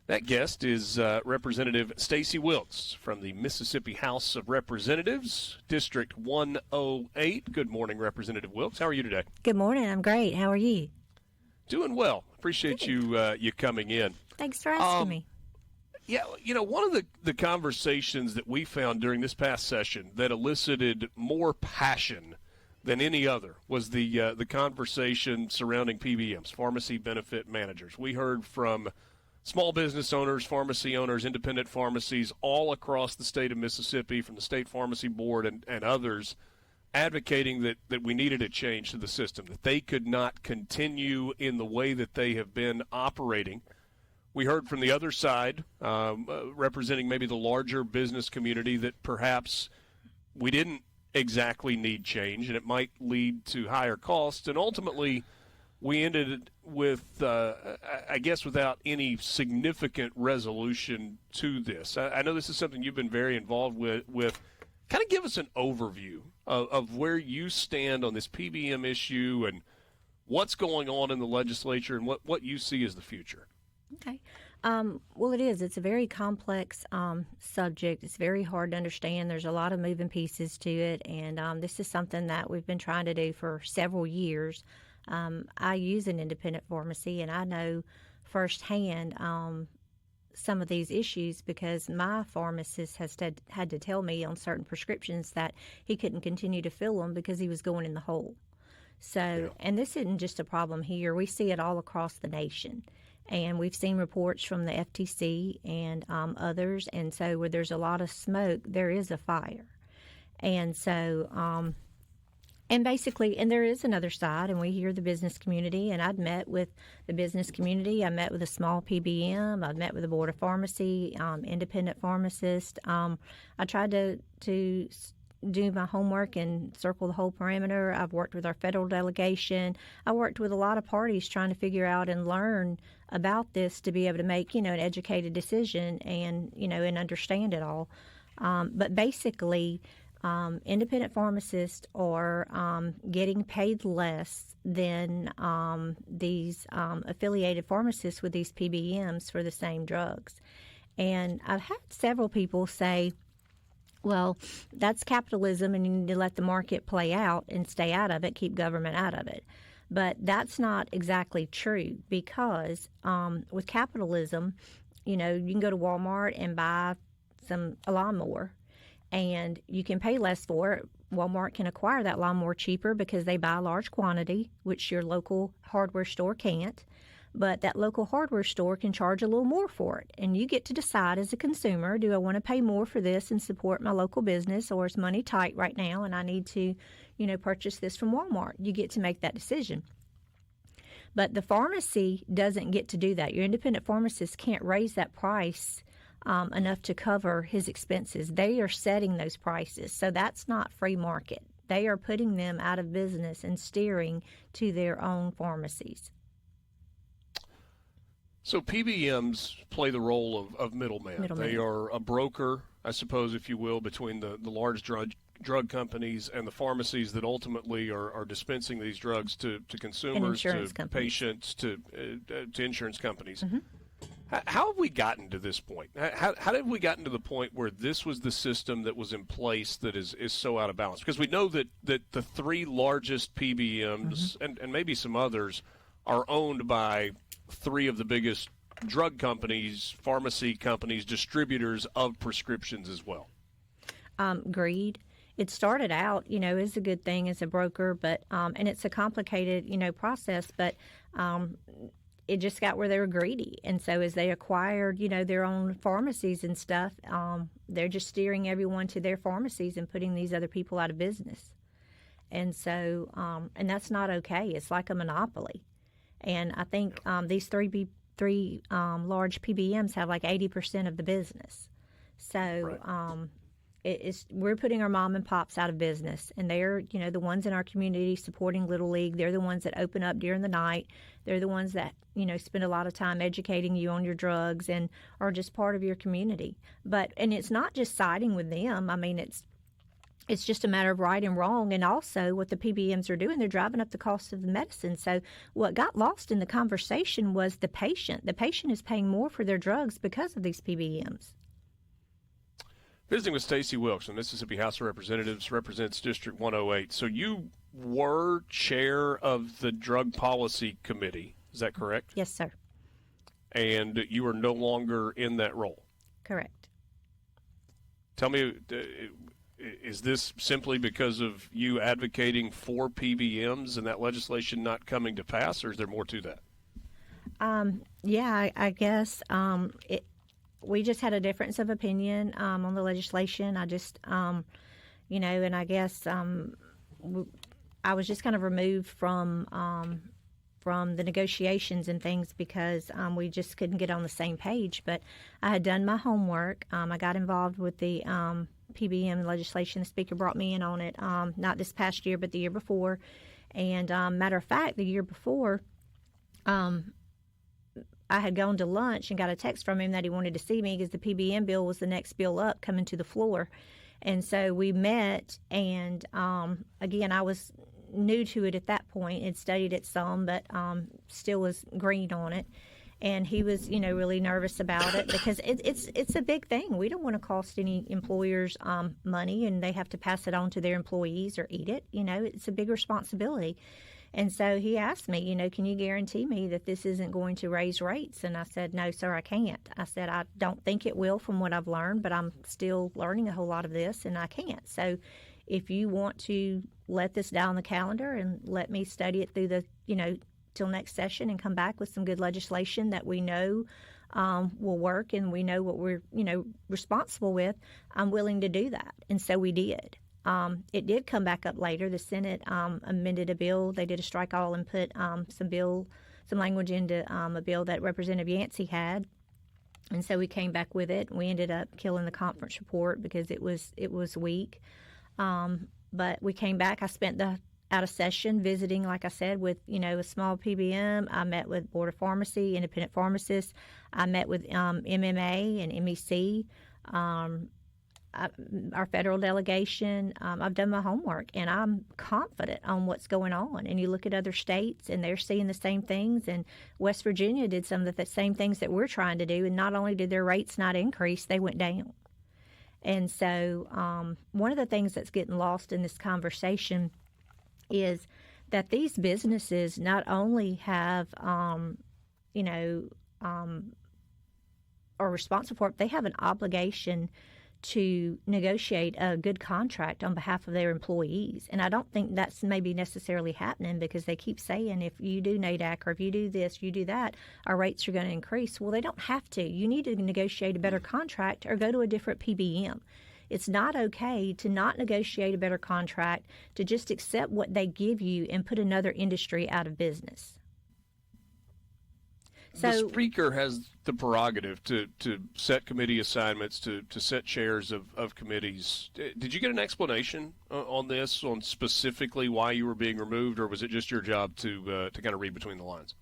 That guest is Representative Stacey Wilkes from the Mississippi House of Representatives, District 108. Good morning, Representative Wilkes. How are you today? Good morning. I'm great. How are you? Doing well. Appreciate you coming in. Thanks for asking me. Yeah, one of the conversations that we found during this past session that elicited more passion than any other was the conversation surrounding PBMs, pharmacy benefit managers. We heard from small business owners, pharmacy owners, independent pharmacies all across the state of Mississippi, from the State Pharmacy Board and others, advocating that we needed a change to the system, that they could not continue in the way that they have been operating. We heard from the other side, representing maybe the larger business community, that perhaps we didn't exactly need change and it might lead to higher costs. And ultimately, we ended with, I guess, without any significant resolution to this. I know this is something you've been very involved with. Kind of give us an overview of where you stand on this PBM issue and what's going on in the legislature and what you see as the future. Okay. Well, it is. It's a very complex subject. It's very hard to understand. There's a lot of moving pieces to it, and this is something that we've been trying to do for several years. I use an independent pharmacy, and I know firsthand some of these issues because my pharmacist has had to tell me on certain prescriptions that he couldn't continue to fill them because he was going in the hole. So, and this isn't just a problem here. We see it all across the nation. And we've seen reports from the FTC and others. And so where there's a lot of smoke, there is a fire. And so and basically, and there is another side, and we hear the business community, and I'd met with the business community. I met with a small PBM. I've met with the Board of Pharmacy, independent pharmacist. I tried to do my homework and circle the whole perimeter. I've worked with our federal delegation. I worked with a lot of parties trying to figure out and learn about this to be able to make, an educated decision and, and understand it all. But basically, independent pharmacists are getting paid less than these affiliated pharmacists with these PBMs for the same drugs. And I've had several people say, well, that's capitalism and you need to let the market play out and stay out of it, keep government out of it. But that's not exactly true because with capitalism, you can go to Walmart and buy a lawnmower and you can pay less for it. Walmart can acquire that lawnmower cheaper because they buy a large quantity, which your local hardware store can't. But that local hardware store can charge a little more for it. And you get to decide as a consumer, do I want to pay more for this and support my local business, or is money tight right now and I need to, purchase this from Walmart? You get to make that decision. But the pharmacy doesn't get to do that. Your independent pharmacist can't raise that price enough to cover his expenses. They are setting those prices. So that's not free market. They are putting them out of business and steering to their own pharmacies. So PBMs play the role of middleman. They are a broker, I suppose, if you will, between the large drug companies and the pharmacies that ultimately are dispensing these drugs to consumers, to patients, to insurance companies. Mm-hmm. How have we gotten to this point? How have we gotten to the point where this was the system that was in place that is so out of balance? Because we know that the three largest PBMs and maybe some others are owned by three of the biggest drug companies, pharmacy companies, distributors of prescriptions as well. Greed. It started out, as a good thing as a broker, but and it's a complicated, process, but it just got where they were greedy. And so as they acquired, their own pharmacies and stuff, they're just steering everyone to their pharmacies and putting these other people out of business. And so, and that's not okay. It's like a monopoly. And I think these three large PBMs have like 80% of the business. So we're putting our mom and pops out of business, and they're the ones in our community supporting Little League. They're the ones that open up during the night. They're the ones that spend a lot of time educating you on your drugs and are just part of your community. And it's not just siding with them. I mean, It's just a matter of right and wrong, and also what the PBMs are doing, they're driving up the cost of the medicine. So what got lost in the conversation was the patient. The patient is paying more for their drugs because of these PBMs. Visiting with Stacey Wilkes from Mississippi House of Representatives, represents District 108. So you were chair of the Drug Policy Committee, is that correct? Yes, sir. And you are no longer in that role? Correct. Tell me, is this simply because of you advocating for PBMs and that legislation not coming to pass, or is there more to that? Yeah, I guess we just had a difference of opinion on the legislation. I just, and I guess I was just kind of removed from the negotiations and things because we just couldn't get on the same page. But I had done my homework. I got involved with the PBM legislation. The speaker brought me in on it, not this past year, but the year before. And matter of fact, the year before, I had gone to lunch and got a text from him that he wanted to see me because the PBM bill was the next bill up coming to the floor. And so we met, and again, I was new to it at that point, had studied it some, but still was green on it. And he was, really nervous about it because it's a big thing. We don't want to cost any employers money, and they have to pass it on to their employees or eat it. It's a big responsibility. And so he asked me, can you guarantee me that this isn't going to raise rates? And I said, no, sir, I can't. I said, I don't think it will from what I've learned, but I'm still learning a whole lot of this, and I can't. So if you want to let this down on the calendar and let me study it through the, till next session and come back with some good legislation that we know will work and we know what we're, responsible with, I'm willing to do that. And so we did. It did come back up later. The Senate amended a bill. They did a strike all and put some language into a bill that Representative Yancey had. And so we came back with it. We ended up killing the conference report because it was weak. But we came back. I spent the out of session visiting, like I said, with, a small PBM. I met with Board of Pharmacy, independent pharmacists. I met with MMA and MEC, our federal delegation. I've done my homework, and I'm confident on what's going on. And you look at other states, and they're seeing the same things. And West Virginia did some of the same things that we're trying to do. And not only did their rates not increase, they went down. And so one of the things that's getting lost in this conversation is that these businesses not only have, are responsible for it, they have an obligation to negotiate a good contract on behalf of their employees. And I don't think that's maybe necessarily happening because they keep saying if you do NADAC or if you do this, you do that, our rates are going to increase. Well, they don't have to. You need to negotiate a better contract or go to a different PBM. It's not okay to not negotiate a better contract, to just accept what they give you and put another industry out of business. So, the Speaker has the prerogative to set committee assignments, to set chairs of committees. Did you get an explanation on this, on specifically why you were being removed, or was it just your job to kind of read between the lines?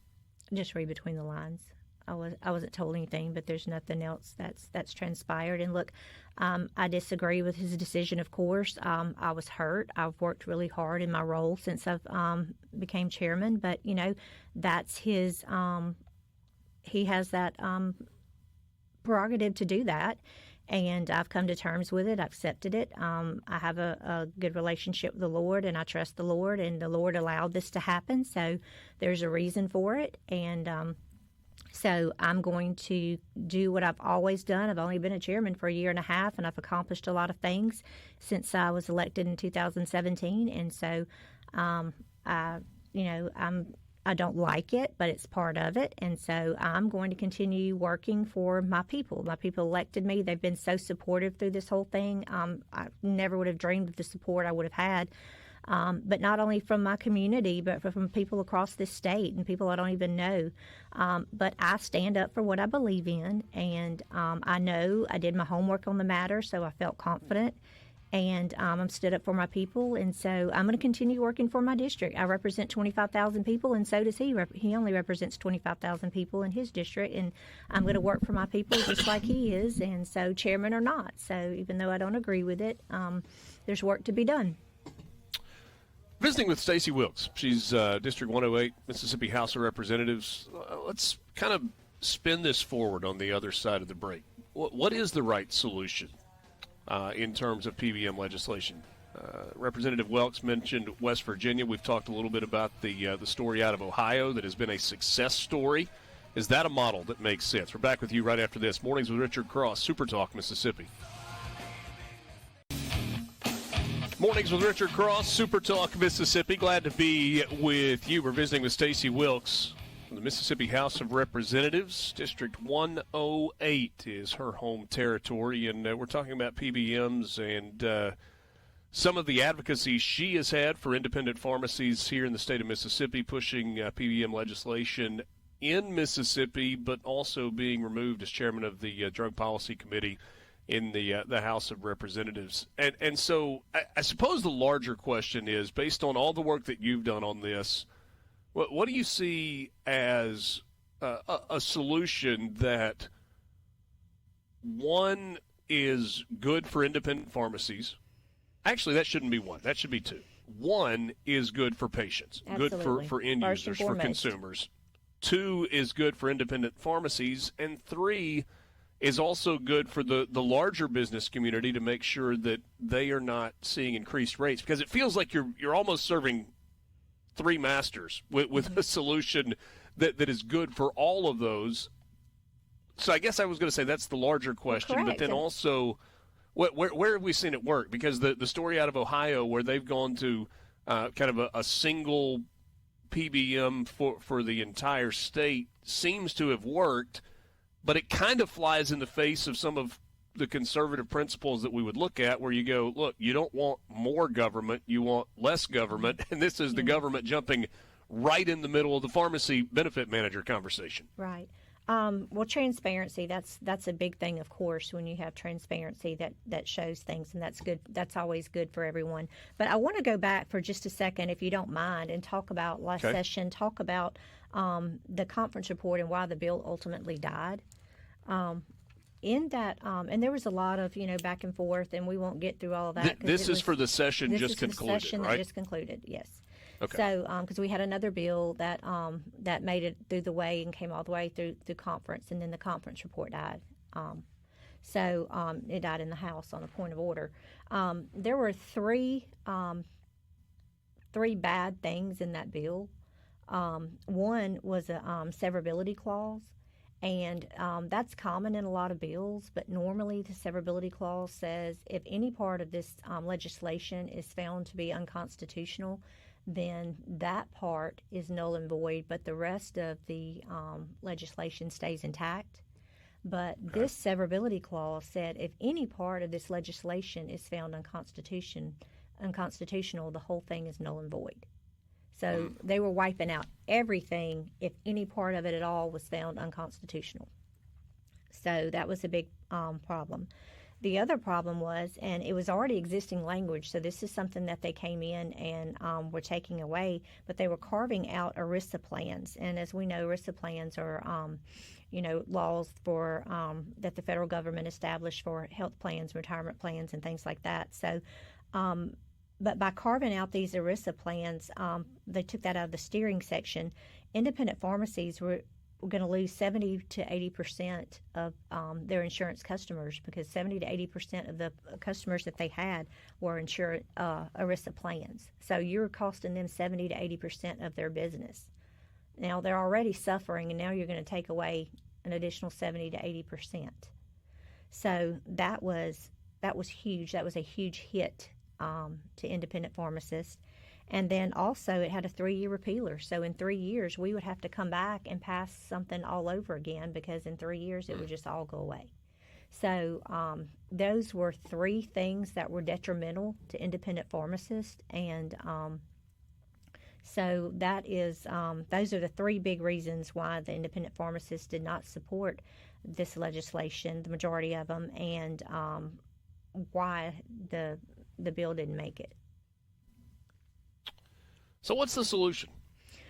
Just read between the lines. I wasn't told anything, but there's nothing else that's transpired. And look, I disagree with his decision, of course. I was hurt. I've worked really hard in my role since I've became chairman, but, that's his he has that prerogative to do that, and I've come to terms with it. I've accepted it. I have a good relationship with the Lord, and I trust the Lord, and the Lord allowed this to happen, so there's a reason for it, and so I'm going to do what I've always done. I've only been a chairman for a year and a half, and I've accomplished a lot of things since I was elected in 2017, and so I don't like it, but it's part of it. And so I'm going to continue working for my people. My people elected me. They've been so supportive through this whole thing. I never would have dreamed of the support I would have had. But not only from my community, but from people across this state and people I don't even know. But I stand up for what I believe in. And I know I did my homework on the matter, so I felt confident. And I'm stood up for my people, and so I'm going to continue working for my district. I represent 25,000 people, and so does he. He only represents 25,000 people in his district, and I'm going to work for my people just like he is, and so chairman or not. So even though I don't agree with it, there's work to be done. Visiting with Stacey Wilkes. She's District 108, Mississippi House of Representatives. Let's kind of spin this forward on the other side of the break. What is the right solution in terms of PBM legislation? Representative Wilkes mentioned West Virginia. We've talked a little bit about the story out of Ohio that has been a success story. Is that a model that makes sense? We're back with you right after this. Mornings with Richard Cross, SuperTalk, Mississippi. Mornings with Richard Cross, SuperTalk, Mississippi. Glad to be with you. We're visiting with Stacey Wilkes from the Mississippi House of Representatives. District 108 is her home territory, and we're talking about PBMs and some of the advocacy she has had for independent pharmacies here in the state of Mississippi, pushing PBM legislation in Mississippi, but also being removed as chairman of the Drug Policy Committee in the House of Representatives. And so I suppose the larger question is, based on all the work that you've done on this, what do you see as a solution that, one, is good for independent pharmacies? Actually, that shouldn't be one. That should be two. One is good for patients, Absolutely. good for end First users, and for foremost. consumers. Two is good for independent pharmacies. And three is also good for the larger business community to make sure that they are not seeing increased rates. Because it feels like you're almost serving three masters with a solution that is good for all of those. So I guess I was going to say that's the larger question. Correct. But then also, where have we seen it work? Because the story out of Ohio where they've gone to kind of a single PBM for the entire state seems to have worked, but it kind of flies in the face of some of the conservative principles that we would look at, where you go, look, you don't want more government, you want less government, and this is the government jumping right in the middle of the pharmacy benefit manager conversation. Right. Well, transparency, that's a big thing, of course, when you have transparency that shows things, and that's good. That's always good for everyone. But I want to go back for just a second, if you don't mind, and talk about last session, talk about the conference report and why the bill ultimately died. In that, and there was a lot of, back and forth, and we won't get through all of that. This is for the session just concluded, session right? That just concluded, yes. Okay. So, because we had another bill that made it through the way and came all the way through conference, and then the conference report died. So it died in the House on a point of order. There were three bad things in that bill. One was a severability clause. And that's common in a lot of bills, but normally the severability clause says if any part of this legislation is found to be unconstitutional, then that part is null and void, but the rest of the legislation stays intact. But this severability clause said if any part of this legislation is found unconstitutional, the whole thing is null and void. So they were wiping out everything if any part of it at all was found unconstitutional. So that was a big problem. The other problem was, and it was already existing language, so this is something that they came in and were taking away, but they were carving out ERISA plans. And as we know, ERISA plans are, laws for that the federal government established for health plans, retirement plans, and things like that. So but by carving out these ERISA plans, they took that out of the steering section. Independent pharmacies were going to lose 70 to 80% of their insurance customers, because 70 to 80% of the customers that they had were ERISA plans. So you're costing them 70 to 80% of their business. Now they're already suffering, and now you're going to take away an additional 70 to 80%. So that was huge. That was a huge hit to independent pharmacists. And then also it had a 3-year repealer. So in 3 years, we would have to come back and pass something all over again, because in 3 years it would just all go away. So those were three things that were detrimental to independent pharmacists. And so that is those are the three big reasons why the independent pharmacists did not support this legislation, the majority of them, and why the bill didn't make it. So what's the solution?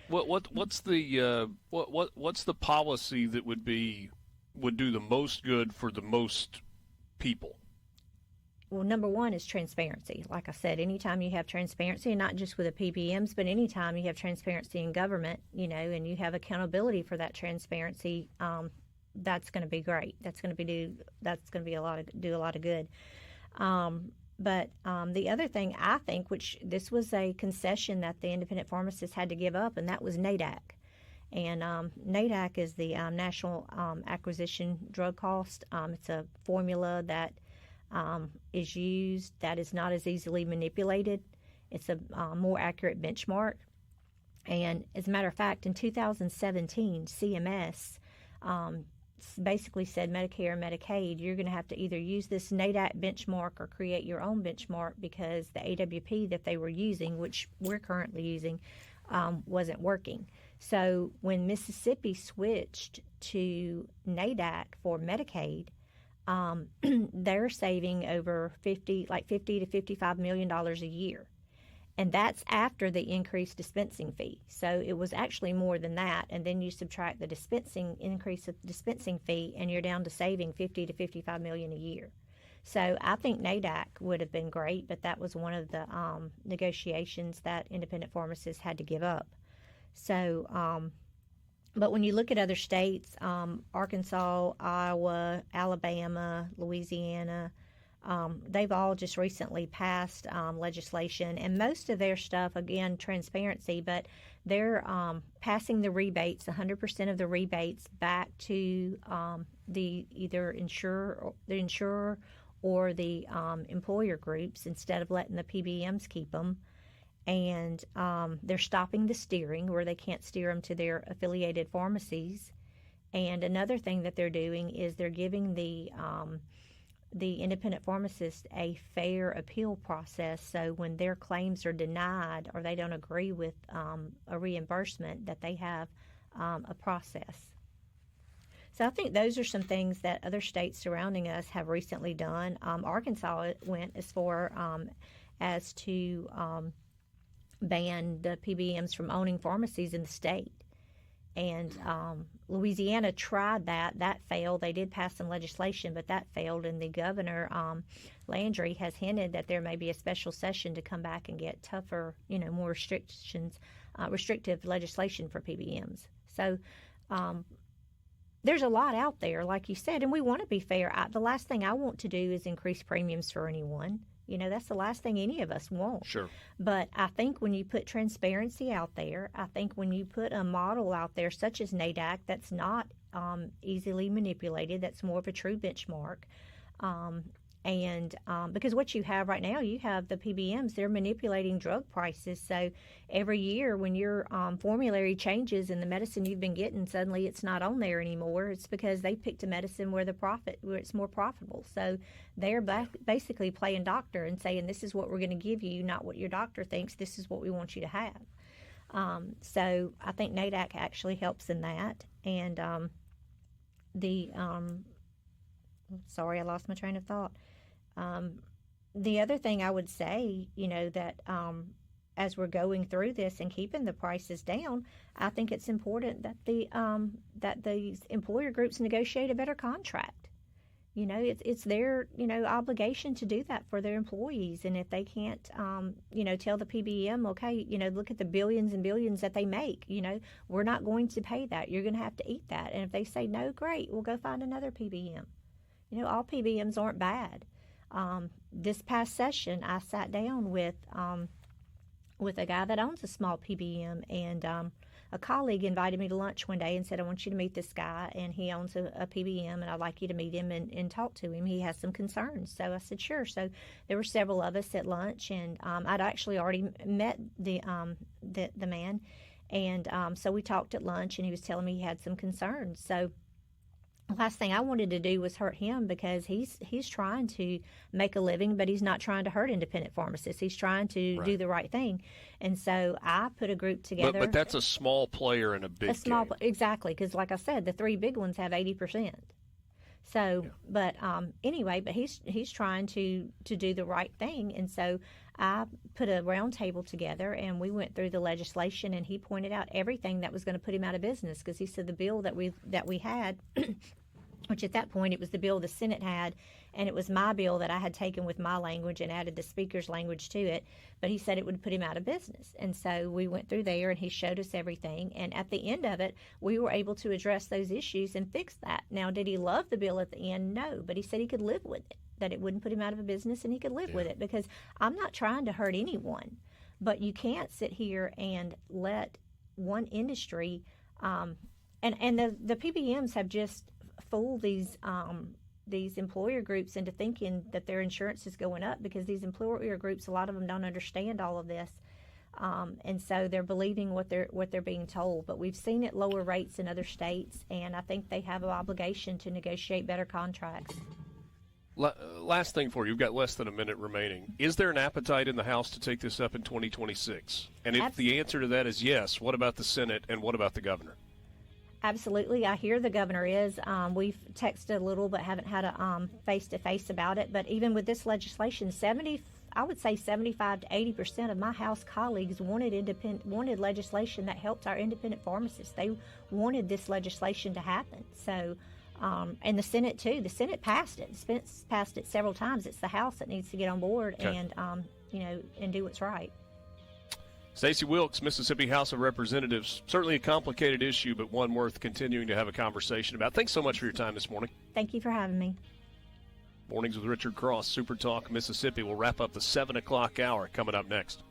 What's the policy that would do the most good for the most people? Well, number one is transparency. Like I said, anytime you have transparency, and not just with the PBMs, but anytime you have transparency in government, and you have accountability for that transparency, that's going to be great. That's going to do a lot of good. But the other thing I think, which this was a concession that the independent pharmacists had to give up, and that was NADAC. And NADAC is the National Acquisition Drug Cost. It's a formula that is used that is not as easily manipulated. It's a more accurate benchmark. And as a matter of fact, in 2017, CMS basically said Medicare and Medicaid, you're going to have to either use this NADAC benchmark or create your own benchmark, because the AWP that they were using, which we're currently using, wasn't working. So when Mississippi switched to NADAC for Medicaid, they're saving over $50 to $55 million a year. And that's after the increased dispensing fee. So it was actually more than that. And then you subtract the increase of dispensing fee, and you're down to saving $50 to $55 million a year. So I think NADAC would have been great, but that was one of the negotiations that independent pharmacists had to give up. So, but when you look at other states, Arkansas, Iowa, Alabama, Louisiana, they've all just recently passed legislation, and most of their stuff, again, transparency, but they're passing the rebates, 100% of the rebates, back to the insurer or the employer groups, instead of letting the PBMs keep them. And they're stopping the steering, where they can't steer them to their affiliated pharmacies. And another thing that they're doing is they're giving the independent pharmacist a fair appeal process, so when their claims are denied or they don't agree with a reimbursement, that they have a process. So I think those are some things that other states surrounding us have recently done. Arkansas went as far as to ban the PBMs from owning pharmacies in the state. And Louisiana tried that. That failed. They did pass some legislation, but that failed. And the governor, Landry, has hinted that there may be a special session to come back and get tougher, more restrictive legislation for PBMs. So there's a lot out there, like you said, and we want to be fair. The last thing I want to do is increase premiums for anyone. That's the last thing any of us want. Sure. But I think when you put transparency out there, I think when you put a model out there such as NADAC that's not easily manipulated, that's more of a true benchmark, and because what you have right now, you have the PBMs, they're manipulating drug prices. So every year when your formulary changes and the medicine you've been getting, suddenly it's not on there anymore. It's because they picked a medicine where it's more profitable. So they're basically playing doctor and saying, this is what we're going to give you, not what your doctor thinks. This is what we want you to have. So I think NADAC actually helps in that. And sorry, I lost my train of thought. The other thing I would say, that as we're going through this and keeping the prices down, I think it's important that that these employer groups negotiate a better contract. It's their obligation to do that for their employees, and if they can't tell the PBM, okay, look at the billions and billions that they make, we're not going to pay that, you're going to have to eat that. And if they say no, great, we'll go find another PBM. All PBMs aren't bad. This past session, I sat down with a guy that owns a small PBM, and a colleague invited me to lunch one day and said, I want you to meet this guy, and he owns a PBM, and I'd like you to meet him and talk to him. He has some concerns. So I said, sure. So there were several of us at lunch, and I'd actually already met the man, and so we talked at lunch, and he was telling me he had some concerns. So the last thing I wanted to do was hurt him, because he's trying to make a living, but he's not trying to hurt independent pharmacists. He's trying to do the right thing. And so I put a group together. But that's a small player in a big game. Exactly, because like I said, the three big ones have 80%. So, but anyway, but he's trying to do the right thing, and so I put a round table together, and we went through the legislation, and he pointed out everything that was going to put him out of business, because he said the bill that we had, which at that point it was the bill the Senate had, and it was my bill that I had taken with my language and added the speaker's language to it, but he said it would put him out of business. And so we went through there, and he showed us everything, and at the end of it, we were able to address those issues and fix that. Now, did he love the bill at the end? No, but he said he could live with it, that it wouldn't put him out of a business, and he could live with it, because I'm not trying to hurt anyone, but you can't sit here and let one industry, and the PBMs have just fooled these employer groups into thinking that their insurance is going up, because these employer groups, a lot of them don't understand all of this, and so they're believing what they're being told. But we've seen it lower rates in other states, and I think they have an obligation to negotiate better contracts. Last thing for you, you've got less than a minute remaining. Is there an appetite in the House to take this up in 2026? And if the answer to that is yes, what about the Senate, and what about the governor? Absolutely. I hear the governor is. We've texted a little but haven't had a face-to-face about it. But even with this legislation, I would say 75 to 80% of my House colleagues wanted legislation that helped our independent pharmacists. They wanted this legislation to happen. So, and the Senate too. The Senate passed it. The Senate's passed it several times. It's the House that needs to get on board and do what's right. Stacey Wilkes, Mississippi House of Representatives. Certainly a complicated issue, but one worth continuing to have a conversation about. Thanks so much for your time this morning. Thank you for having me. Mornings with Richard Cross, SuperTalk Mississippi. We'll wrap up the 7 o'clock hour coming up next.